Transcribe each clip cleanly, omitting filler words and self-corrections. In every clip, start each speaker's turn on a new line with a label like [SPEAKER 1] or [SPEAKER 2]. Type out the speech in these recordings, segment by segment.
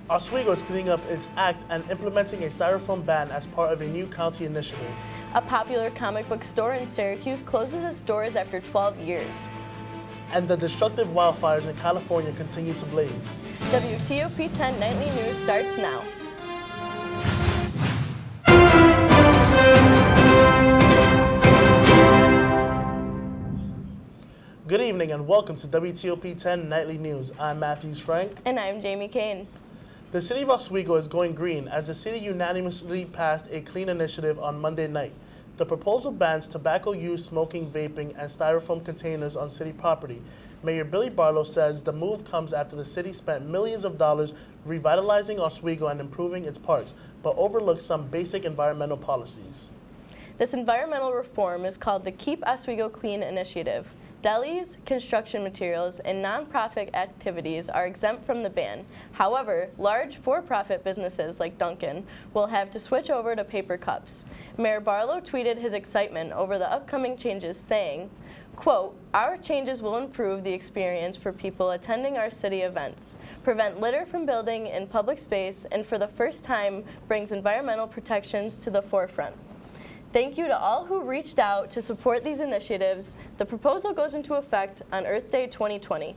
[SPEAKER 1] Oswego is cleaning up its act and implementing a styrofoam ban as part of a new county initiative.
[SPEAKER 2] A popular comic book store in Syracuse closes its doors after 12 years.
[SPEAKER 1] And the destructive wildfires in California continue to blaze.
[SPEAKER 2] WTOP 10 Nightly News starts now.
[SPEAKER 1] Good evening and welcome to WTOP 10 Nightly News. I'm Matthews Frank.
[SPEAKER 2] And I'm Jamie Kane.
[SPEAKER 1] The city of Oswego is going green as the city unanimously passed a clean initiative on Monday night. The proposal bans tobacco use, smoking, vaping, and styrofoam containers on city property. Mayor Billy Barlow says the move comes after the city spent millions of dollars revitalizing Oswego and improving its parks, but overlooked some basic environmental policies.
[SPEAKER 2] This environmental reform is called the Keep Oswego Clean Initiative. Delis, construction materials, and nonprofit activities are exempt from the ban. However, large for-profit businesses like Dunkin' will have to switch over to paper cups. Mayor Barlow tweeted his excitement over the upcoming changes, saying, quote, "Our changes will improve the experience for people attending our city events, prevent litter from building in public space, and for the first time brings environmental protections to the forefront. Thank you to all who reached out to support these initiatives. The proposal goes into effect on Earth Day 2020.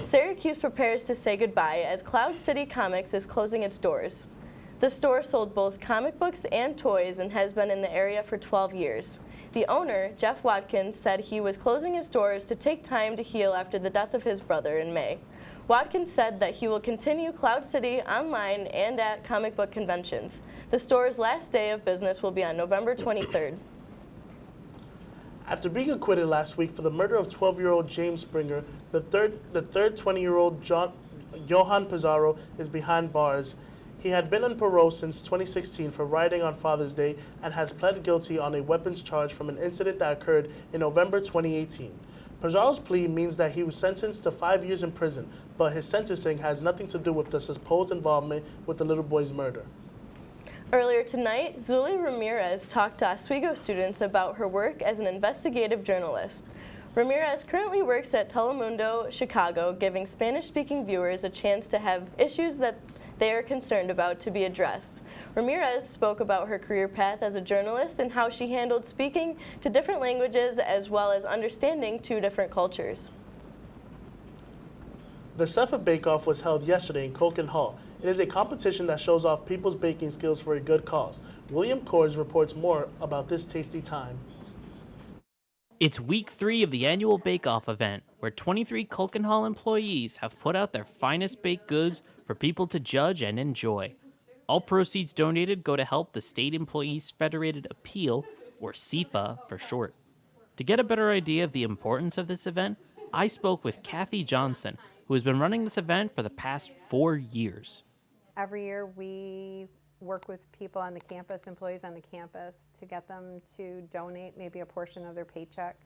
[SPEAKER 2] Syracuse prepares to say goodbye as Cloud City Comics is closing its doors. The store sold both comic books and toys and has been in the area for 12 years. The owner, Jeff Watkins, said he was closing his doors to take time to heal after the death of his brother in May. Watkins said that he will continue Cloud City online and at comic book conventions. The store's last day of business will be on November 23rd.
[SPEAKER 1] After being acquitted last week for the murder of 12-year-old James Springer, the third 20-year-old Johan Pizarro is behind bars. He had been on parole since 2016 for rioting on Father's Day and has pled guilty on a weapons charge from an incident that occurred in November 2018. Pizarro's plea means that he was sentenced to 5 years in prison, but his sentencing has nothing to do with the supposed involvement with the little boy's murder.
[SPEAKER 2] Earlier tonight, Zuli Ramirez talked to Oswego students about her work as an investigative journalist. Ramirez currently works at Telemundo Chicago, giving Spanish-speaking viewers a chance to have issues that they are concerned about to be addressed. Ramirez spoke about her career path as a journalist and how she handled speaking to different languages as well as understanding two different cultures.
[SPEAKER 1] The Cepha Bake Off was held yesterday in Colkin Hall. It is a competition that shows off people's baking skills for a good cause. William Kors reports more about this tasty time.
[SPEAKER 3] It's week 3 of the annual Bake Off event, where 23 Colkin Hall employees have put out their finest baked goods for people to judge and enjoy. All proceeds donated go to help the State Employees Federated Appeal, or SEFA for short. To get a better idea of the importance of this event, I spoke with Kathy Johnson, who has been running this event for the past 4 years.
[SPEAKER 4] Every year we work with people on the campus, employees on the campus, to get them to donate maybe a portion of their paycheck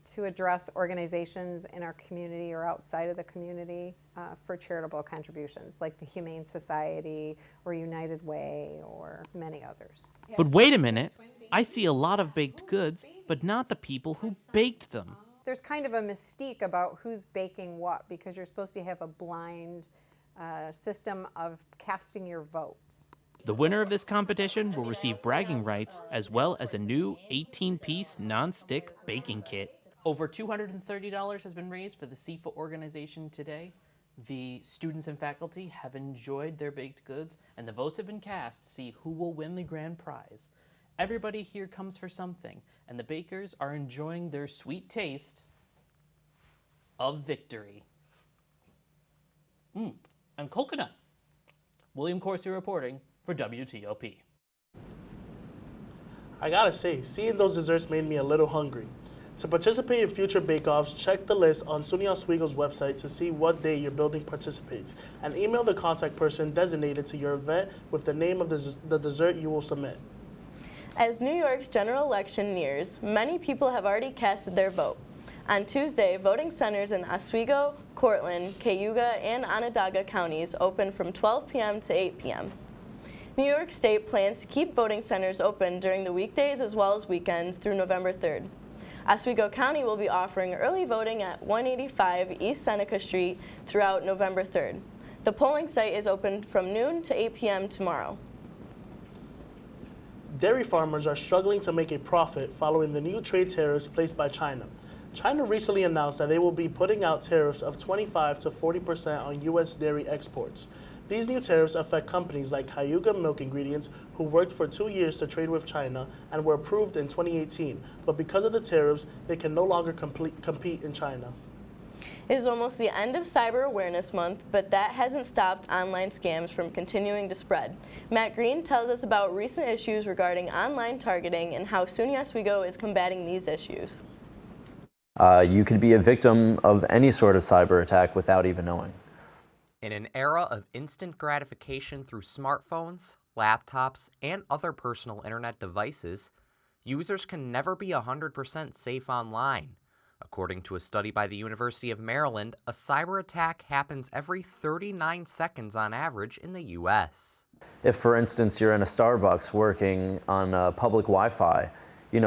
[SPEAKER 4] to address organizations in our community or outside of the community for charitable contributions, like the Humane Society or United Way or many others.
[SPEAKER 3] But wait a minute, I see a lot of baked goods, but not the people who baked them.
[SPEAKER 4] There's kind of a mystique about who's baking what, because you're supposed to have a blind system of casting your votes.
[SPEAKER 3] The winner of this competition will receive bragging rights as well as a new 18-piece non-stick baking kit. Over $230 has been raised for the SEFA organization today. The students and faculty have enjoyed their baked goods, and the votes have been cast to see who will win the grand prize. Everybody here comes for something, and the bakers are enjoying their sweet taste of victory. And coconut. William Corsi reporting for WTOP.
[SPEAKER 1] I gotta say, seeing those desserts made me a little hungry. To participate in future bake-offs, check the list on SUNY Oswego's website to see what day your building participates, and email the contact person designated to your event with the name of the dessert you will submit.
[SPEAKER 2] As New York's general election nears, many people have already casted their vote. On Tuesday, voting centers in Oswego, Cortland, Cayuga, and Onondaga counties open from 12 p.m. to 8 p.m. New York State plans to keep voting centers open during the weekdays as well as weekends through November 3rd. Oswego County will be offering early voting at 185 East Seneca Street throughout November 3rd. The polling site is open from noon to 8 p.m. tomorrow.
[SPEAKER 1] Dairy farmers are struggling to make a profit following the new trade tariffs placed by China. China recently announced that they will be putting out tariffs of 25 to 40% on U.S. dairy exports. These new tariffs affect companies like Cayuga Milk Ingredients, who worked for 2 years to trade with China and were approved in 2018. But because of the tariffs, they can no longer compete in China.
[SPEAKER 2] It is almost the end of Cyber Awareness Month, but that hasn't stopped online scams from continuing to spread. Matt Green tells us about recent issues regarding online targeting and how SUNY Oswego is combating these issues.
[SPEAKER 5] You could be a victim of any sort of cyber attack without even knowing.
[SPEAKER 6] In an era of instant gratification through smartphones, laptops, and other personal internet devices, users can never be 100% safe online. According to a study by the University of Maryland, a cyber attack happens every 39 seconds on average in the U.S.
[SPEAKER 5] If, for instance, you're in a Starbucks working on public Wi-Fi,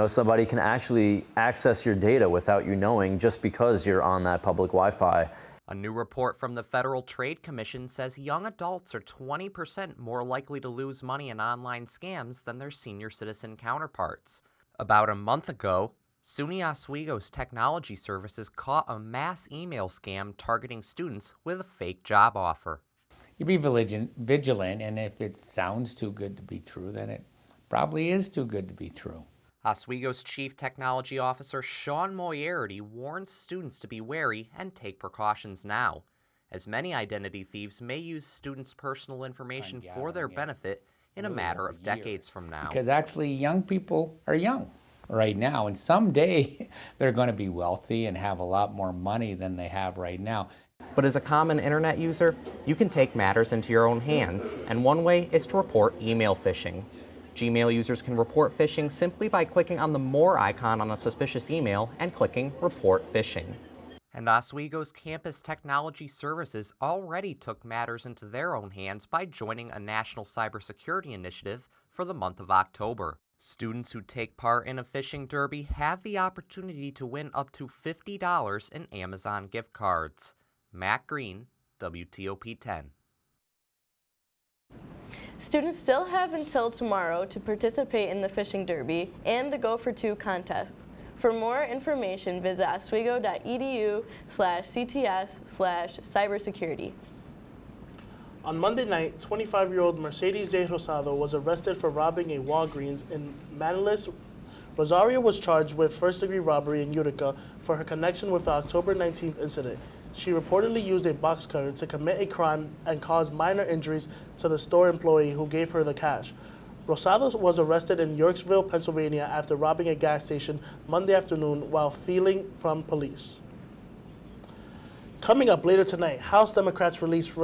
[SPEAKER 5] somebody can actually access your data without you knowing just because you're on that public Wi-Fi.
[SPEAKER 6] A new report from the Federal Trade Commission says young adults are 20% more likely to lose money in online scams than their senior citizen counterparts. About a month ago, SUNY Oswego's technology services caught a mass email scam targeting students with a fake job offer.
[SPEAKER 7] You be vigilant, and if it sounds too good to be true, then it probably is too good to be true.
[SPEAKER 6] Oswego's Chief Technology Officer Sean Moyerity warns students to be wary and take precautions now, as many identity thieves may use students' personal information for their benefit in a matter of decades from now.
[SPEAKER 7] Because actually young people are young right now, and someday they're going to be wealthy and have a lot more money than they have right now.
[SPEAKER 6] But as a common internet user, you can take matters into your own hands, and one way is to report email phishing. Gmail users can report phishing simply by clicking on the More icon on a suspicious email and clicking Report Phishing. And Oswego's Campus Technology Services already took matters into their own hands by joining a national cybersecurity initiative for the month of October. Students who take part in a phishing derby have the opportunity to win up to $50 in Amazon gift cards. Matt Green, WTOP 10.
[SPEAKER 2] Students still have until tomorrow to participate in the phishing derby and the Go for Two contest. For more information, visit oswego.edu/cts/cybersecurity.
[SPEAKER 1] On Monday night, 25-year-old Mercedes J. Rosado was arrested for robbing a Walgreens in Manlius. Rosario was charged with first-degree robbery in Utica for her connection with the October 19th incident. She reportedly used a box cutter to commit a crime and cause minor injuries to the store employee who gave her the cash. Rosado was arrested in Yorksville, Pennsylvania after robbing a gas station Monday afternoon while fleeing from police. Coming up later tonight, House Democrats release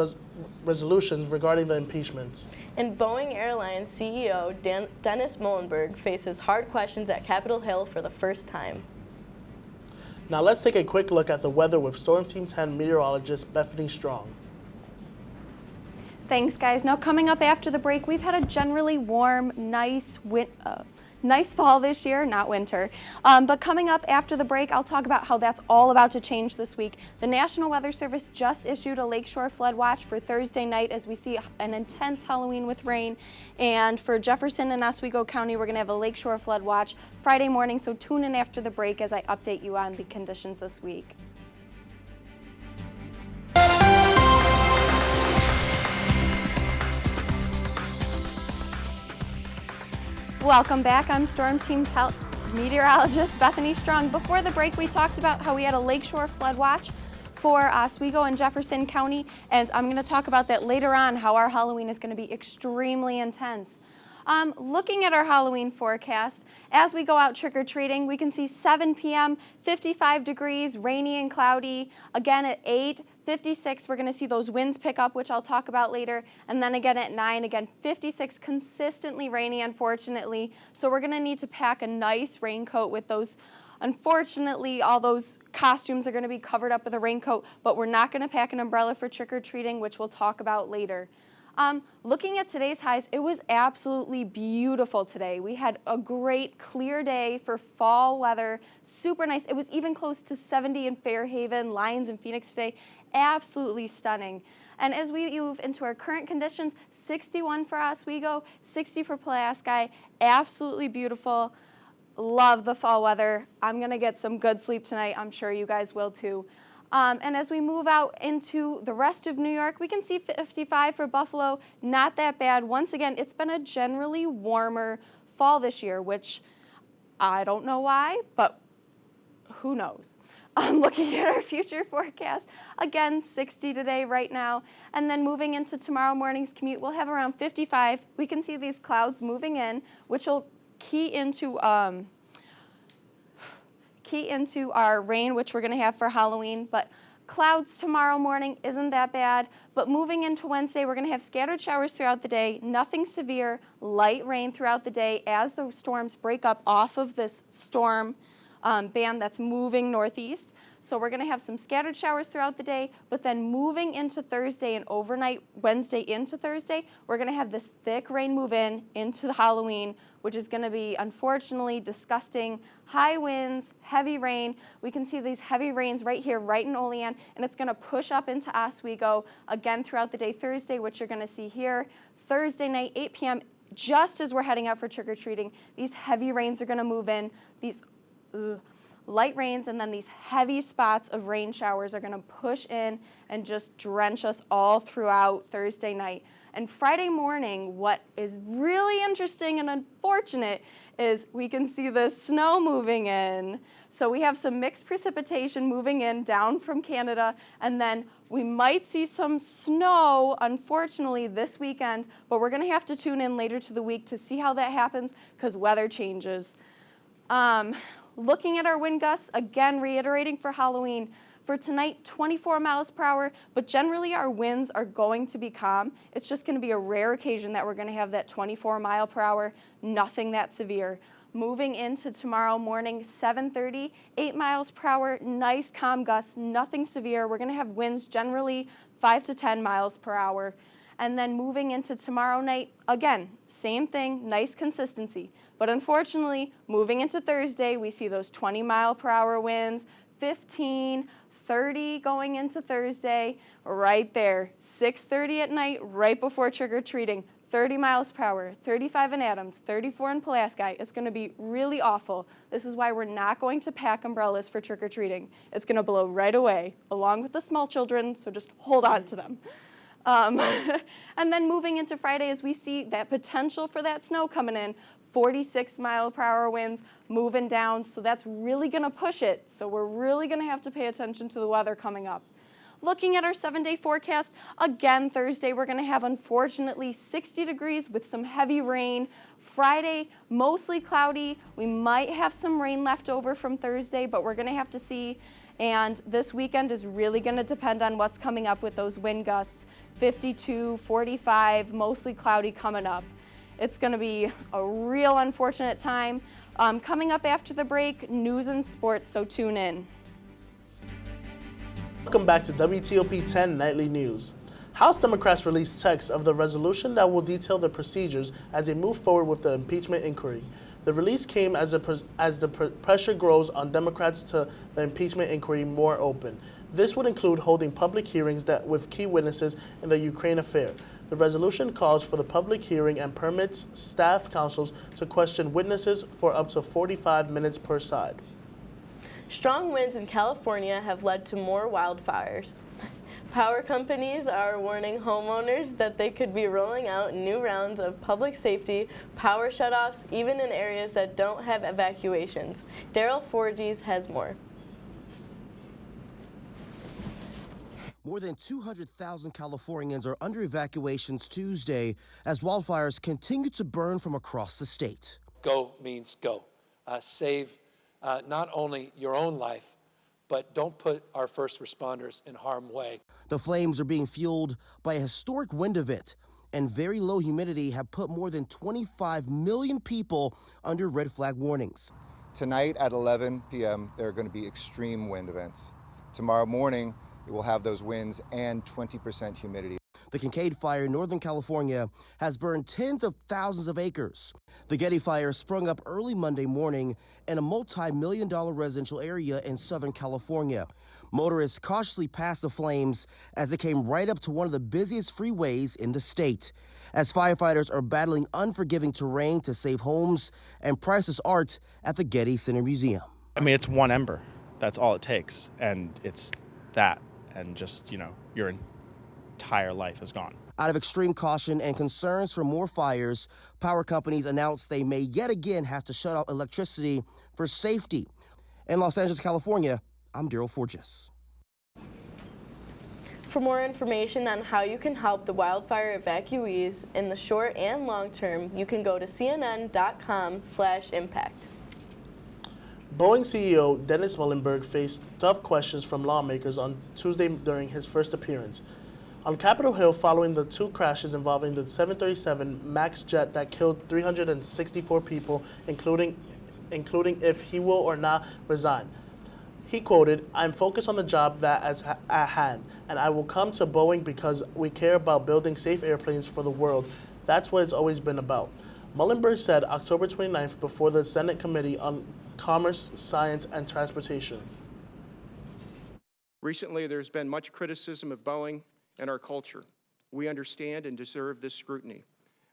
[SPEAKER 1] resolutions regarding the impeachment.
[SPEAKER 2] And Boeing Airlines CEO Dennis Muilenburg faces hard questions at Capitol Hill for the first time.
[SPEAKER 1] Now let's take a quick look at the weather with Storm Team 10 meteorologist Bethany Strong.
[SPEAKER 8] Thanks, guys. Now coming up after the break, we've had a generally warm, nice fall this year, not winter. But coming up after the break, I'll talk about how that's all about to change this week. The National Weather Service just issued a lakeshore flood watch for Thursday night as we see an intense Halloween with rain. And for Jefferson and Oswego County, we're going to have a lakeshore flood watch Friday morning. So tune in after the break as I update you on the conditions this week. Welcome back. I'm Storm Team meteorologist Bethany Strong. Before the break, we talked about how we had a lakeshore flood watch for Oswego and Jefferson County, and I'm going to talk about that later on, how our Halloween is going to be extremely intense. Looking at our Halloween forecast, as we go out trick-or-treating, we can see 7 p.m., 55 degrees, rainy and cloudy. Again at 8, 56, we're going to see those winds pick up, which I'll talk about later. And then again at 9, again 56, consistently rainy, unfortunately. So we're going to need to pack a nice raincoat with those. Unfortunately, all those costumes are going to be covered up with a raincoat, but we're not going to pack an umbrella for trick-or-treating, which we'll talk about later. Looking at today's highs, it was absolutely beautiful today. We had a great clear day for fall weather, super nice. It was even close to 70 in Fairhaven, Lyons, and Phoenix today. Absolutely stunning. And as we move into our current conditions, 61 for Oswego, 60 for Pulaski, absolutely beautiful. Love the fall weather. I'm gonna get some good sleep tonight. I'm sure you guys will too. And as we move out into the rest of New York, we can see 55 for Buffalo, not that bad. Once again, it's been a generally warmer fall this year, which I don't know why, but who knows? Looking at our future forecast, again, 60 today right now, and then moving into tomorrow morning's commute, we'll have around 55. We can see these clouds moving in, which will key into our rain, which we're going to have for Halloween. But clouds tomorrow morning isn't that bad. But moving into Wednesday, we're going to have scattered showers throughout the day, nothing severe, light rain throughout the day as the storms break up off of this storm band that's moving northeast. So we're going to have some scattered showers throughout the day, but then moving into Thursday and overnight Wednesday into Thursday, we're going to have this thick rain move in into the Halloween, which is going to be, unfortunately, disgusting. High winds, heavy rain. We can see these heavy rains right here, right in Olean, and it's going to push up into Oswego again throughout the day Thursday, which you're going to see here. Thursday night, 8 p.m., just as we're heading out for trick-or-treating, these heavy rains are going to move in. These light rains and then these heavy spots of rain showers are going to push in and just drench us all throughout Thursday night. And Friday morning, what is really interesting and unfortunate is we can see the snow moving in. So we have some mixed precipitation moving in down from Canada, and then we might see some snow, unfortunately, this weekend, but we're going to have to tune in later to the week to see how that happens because weather changes. Looking at our wind gusts, again, reiterating for Halloween, for tonight, 24 miles per hour, but generally our winds are going to be calm. It's just going to be a rare occasion that we're going to have that 24 mile per hour, nothing that severe. Moving into tomorrow morning, 7:30, 8 miles per hour, nice calm gusts, nothing severe. We're going to have winds generally 5 to 10 miles per hour. And then moving into tomorrow night, again, same thing, nice consistency. But unfortunately, moving into Thursday, we see those 20 mile per hour winds, 15, 30 going into Thursday, right there. 6:30 at night, right before trick-or-treating, 30 miles per hour, 35 in Adams, 34 in Pulaski. It's going to be really awful. This is why we're not going to pack umbrellas for trick-or-treating. It's going to blow right away, along with the small children, so just hold on to them. And then moving into Friday, as we see that potential for that snow coming in, 46 mile per hour winds moving down, so that's really going to push it. So we're really going to have to pay attention to the weather coming up. Looking at our 7-day forecast, again, Thursday we're going to have, unfortunately, 60 degrees with some heavy rain. Friday, mostly cloudy. We might have some rain left over from Thursday, but we're going to have to see. And this weekend is really going to depend on what's coming up with those wind gusts, 52, 45, mostly cloudy coming up. It's going to be a real unfortunate time. Coming up after the break, news and sports, so tune in.
[SPEAKER 1] Welcome back to WTOP 10 Nightly News. House Democrats released text of the resolution that will detail the procedures as they move forward with the impeachment inquiry. The release came as the pressure grows on Democrats to the impeachment inquiry more open. This would include holding public hearings with key witnesses in the Ukraine affair. The resolution calls for the public hearing and permits staff counsels to question witnesses for up to 45 minutes per side.
[SPEAKER 2] Strong winds in California have led to more wildfires. Power companies are warning homeowners that they could be rolling out new rounds of public safety power shutoffs, even in areas that don't have evacuations. Daryl Forges has more.
[SPEAKER 9] More than 200,000 Californians are under evacuations Tuesday as wildfires continue to burn from across the state.
[SPEAKER 10] Go means go. Save not only your own life, but don't put our first responders in harm's way.
[SPEAKER 9] The flames are being fueled by a historic wind event, and very low humidity have put more than 25 million people under red flag warnings.
[SPEAKER 11] Tonight at 11 p.m., there are going to be extreme wind events. Tomorrow morning, it will have those winds and 20% humidity.
[SPEAKER 9] The Kincaid Fire in Northern California has burned tens of thousands of acres. The Getty Fire sprung up early Monday morning in a multi-million-dollar residential area in Southern California. Motorists cautiously passed the flames as it came right up to one of the busiest freeways in the state. As firefighters are battling unforgiving terrain to save homes and priceless art at the Getty Center Museum.
[SPEAKER 12] I mean, it's one ember. That's all it takes. And it's that. And just, your entire life is gone.
[SPEAKER 9] Out of extreme caution and concerns for more fires, power companies announced they may yet again have to shut off electricity for safety. In Los Angeles, California, I'm Daryl Forges.
[SPEAKER 2] For more information on how you can help the wildfire evacuees in the short and long term, you can go to cnn.com/impact.
[SPEAKER 1] Boeing CEO Dennis Muilenburg faced tough questions from lawmakers on Tuesday during his first appearance on Capitol Hill following the 2 crashes involving the 737 MAX jet that killed 364 people, including if he will or not resign. He quoted, "I'm focused on the job that is at hand, and I will come to Boeing because we care about building safe airplanes for the world. That's what it's always been about." Muilenburg said October 29th before the Senate Committee on Commerce, Science, and Transportation.
[SPEAKER 13] Recently, there's been much criticism of Boeing and our culture. We understand and deserve this scrutiny.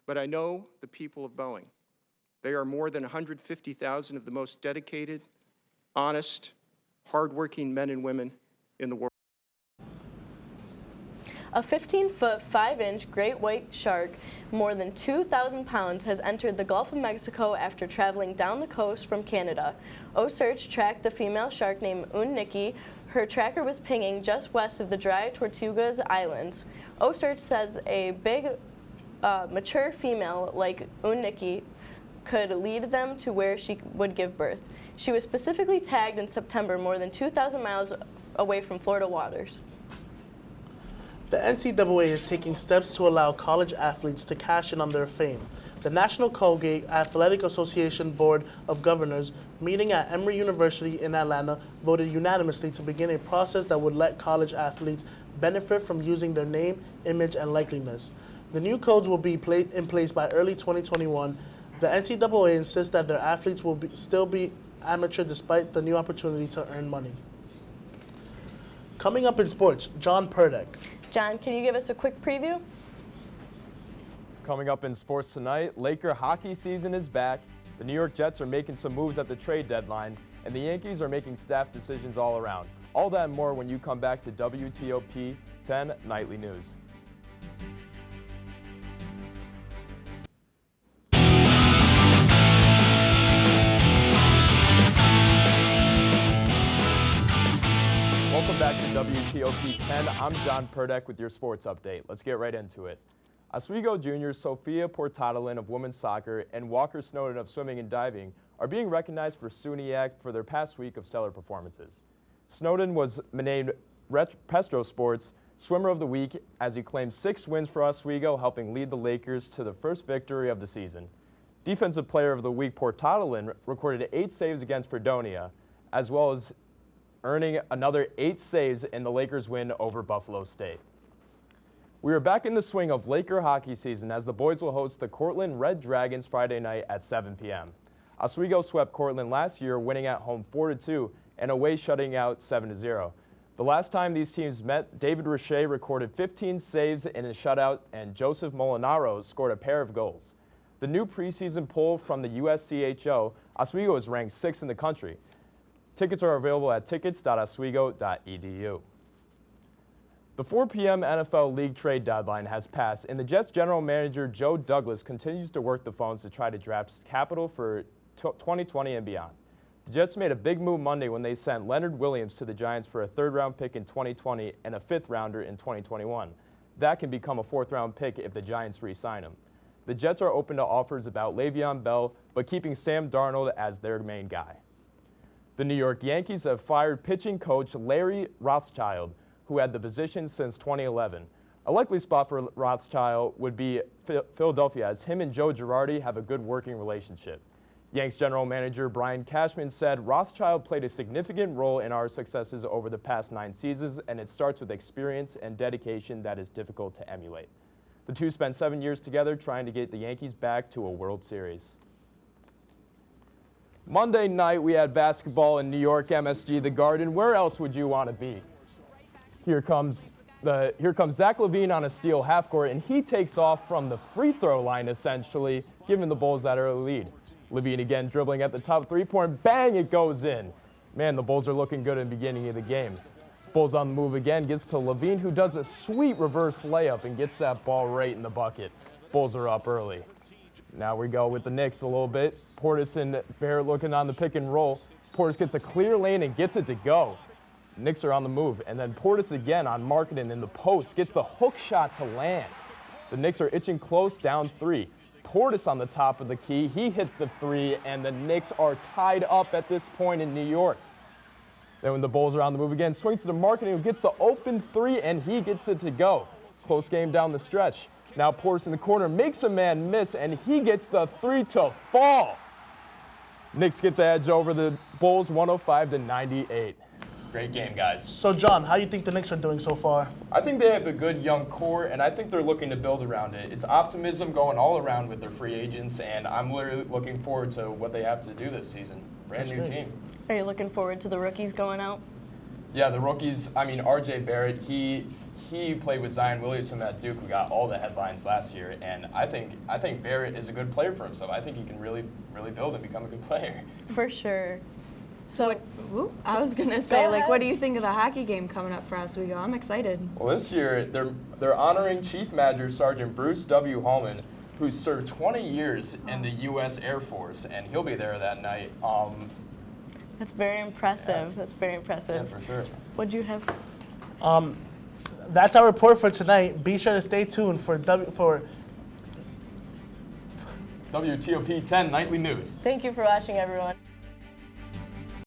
[SPEAKER 13] But I know the people of Boeing. They are more than 150,000 of the most dedicated, honest, hardworking men and women in the world.
[SPEAKER 2] A 15-foot, 5-inch great white shark, more than 2,000 pounds, has entered the Gulf of Mexico after traveling down the coast from Canada. O-Search tracked the female shark named Unniki. Her tracker was pinging just west of the Dry Tortugas Islands. O-Search says a big, mature female like Unniki could lead them to where she would give birth. She was specifically tagged in September more than 2,000 miles away from Florida waters.
[SPEAKER 1] The NCAA is taking steps to allow college athletes to cash in on their fame. The National Colgate Athletic Association Board of Governors, meeting at Emory University in Atlanta, voted unanimously to begin a process that would let college athletes benefit from using their name, image, and likeliness. The new codes will be in place by early 2021. The NCAA insists that their athletes will still be amateur despite the new opportunity to earn money. Coming up in sports, John Purdyk.
[SPEAKER 2] John, can you give us a quick preview?
[SPEAKER 14] Coming up in sports tonight, Laker hockey season is back. The New York Jets are making some moves at the trade deadline, and the Yankees are making staff decisions all around. All that and more when you come back to WTOP 10 Nightly News. Welcome back to WTOP 10. I'm John Purdyk with your sports update. Let's get right into it. Oswego juniors Sophia Portadolin of women's soccer and Walker Snowden of swimming and diving are being recognized for SUNYAC for their past week of stellar performances. Snowden was named Petro Sports Swimmer of the Week as he claimed 6 wins for Oswego, helping lead the Lakers to the first victory of the season. Defensive Player of the Week Portadolin recorded 8 saves against Fredonia, as well as earning another 8 saves in the Lakers' win over Buffalo State. We are back in the swing of Laker hockey season as the boys will host the Cortland Red Dragons Friday night at 7 p.m. Oswego swept Cortland last year, winning at home 4-2 and away shutting out 7-0. The last time these teams met, David Richer recorded 15 saves in a shutout and Joseph Molinaro scored a pair of goals. The new preseason poll from the USCHO, Oswego is ranked 6th in the country. Tickets are available at tickets.oswego.edu. The 4 p.m. NFL League trade deadline has passed, and the Jets general manager Joe Douglas continues to work the phones to try to draft capital for 2020 and beyond. The Jets made a big move Monday when they sent Leonard Williams to the Giants for a 3rd-round pick in 2020 and a 5th-rounder in 2021. That can become a 4th-round pick if the Giants re-sign him. The Jets are open to offers about Le'Veon Bell, but keeping Sam Darnold as their main guy. The New York Yankees have fired pitching coach Larry Rothschild, who had the position since 2011. A likely spot for Rothschild would be Philadelphia, as him and Joe Girardi have a good working relationship. Yanks general manager Brian Cashman said, "Rothschild played a significant role in our successes over the past 9 seasons, and it starts with experience and dedication that is difficult to emulate." The two spent 7 years together trying to get the Yankees back to a World Series. Monday night, we had basketball in New York, MSG, the Garden. Where else would you want to be? Here comes Zach LaVine on a steal half court, and he takes off from the free throw line, essentially, giving the Bulls that early lead. LaVine again dribbling at the top three-point, bang, it goes in. Man, the Bulls are looking good in the beginning of the game. Bulls on the move again, gets to LaVine, who does a sweet reverse layup and gets that ball right in the bucket. Bulls are up early. Now we go with the Knicks a little bit. Portis and Barrett looking on the pick and roll. Portis gets a clear lane and gets it to go. Knicks are on the move, and then Portis again on Markkanen in the post, gets the hook shot to land. The Knicks are itching close, down 3. Portis on the top of the key, he hits the 3, and the Knicks are tied up at this point in New York. Then when the Bulls are on the move again, swings to the Markkanen, who gets the open 3, and he gets it to go. Close game down the stretch. Now Portis in the corner makes a man miss, and he gets the 3 to fall. Knicks get the edge over the Bulls, 105-98. Great game, guys.
[SPEAKER 1] So, John, how do you think the Knicks are doing so far?
[SPEAKER 14] I think they have a good young core, and I think they're looking to build around it. It's optimism going all around with their free agents, and I'm literally looking forward to what they have to do this season. Brand new team.
[SPEAKER 2] Are you looking forward to the rookies going out?
[SPEAKER 14] Yeah, the rookies, I mean, RJ Barrett, he played with Zion Williamson at Duke, who got all the headlines last year, and I think Barrett is a good player for himself. I think he can really build and become a good player.
[SPEAKER 2] For sure.
[SPEAKER 8] So, I was gonna say, like, what do you think of the hockey game coming up for Oswego? I'm excited.
[SPEAKER 14] Well, this year they're honoring Chief Major Sergeant Bruce W. Holman, who served 20 years in the U.S. Air Force, and he'll be there that night.
[SPEAKER 2] That's very impressive. That's very impressive.
[SPEAKER 14] Yeah, for sure.
[SPEAKER 2] What'd you have?
[SPEAKER 1] That's our report for tonight. Be sure to stay tuned for
[SPEAKER 14] WTOP 10 Nightly News.
[SPEAKER 2] Thank you for watching, everyone.